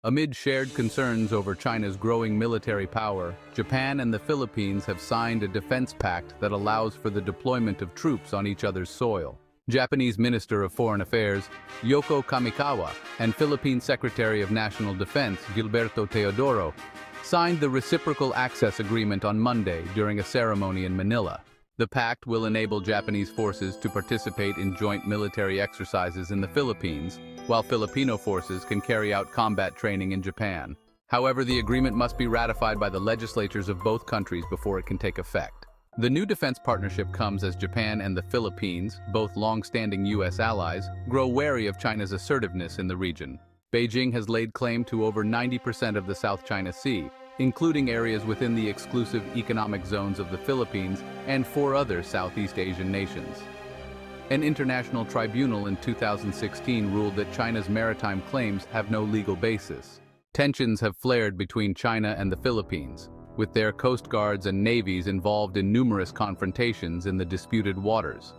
Amid shared concerns over China's growing military power, Japan and the Philippines have signed a defense pact that allows for the deployment of troops on each other's soil. Japanese Minister of Foreign Affairs Yoko Kamikawa and Philippine Secretary of National Defense Gilberto Teodoro signed the Reciprocal Access Agreement on Monday during a ceremony in Manila. The pact will enable Japanese forces to participate in joint military exercises in the Philippines, while Filipino forces can carry out combat training in Japan. However, the agreement must be ratified by the legislatures of both countries before it can take effect. The new defense partnership comes as Japan and the Philippines, both long-standing U.S. allies, grow wary of China's assertiveness in the region. Beijing has laid claim to over 90% of the South China Sea, including areas within the exclusive economic zones of the Philippines and 4 other Southeast Asian nations. An international tribunal in 2016 ruled that China's maritime claims have no legal basis. Tensions have flared between China and the Philippines, with their coast guards and navies involved in numerous confrontations in the disputed waters.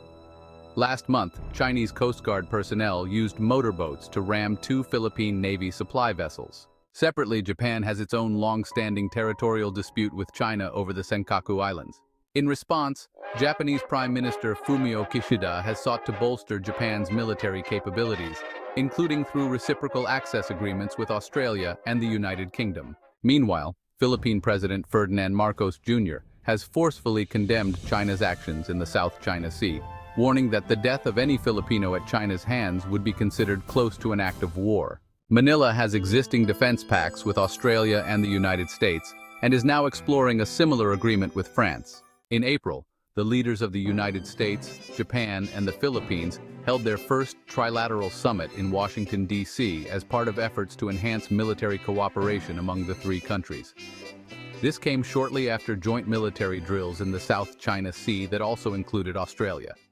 Last month, Chinese Coast Guard personnel used motorboats to ram 2 Philippine Navy supply vessels. Separately, Japan has its own long-standing territorial dispute with China over the Senkaku Islands. In response, Japanese Prime Minister Fumio Kishida has sought to bolster Japan's military capabilities, including through reciprocal access agreements with Australia and the United Kingdom. Meanwhile, Philippine President Ferdinand Marcos Jr. has forcefully condemned China's actions in the South China Sea, warning that the death of any Filipino at China's hands would be considered close to an act of war. Manila has existing defense pacts with Australia and the United States and is now exploring a similar agreement with France. In April, the leaders of the United States, Japan, and the Philippines held their first trilateral summit in Washington, D.C. as part of efforts to enhance military cooperation among the 3 countries. This came shortly after joint military drills in the South China Sea that also included Australia.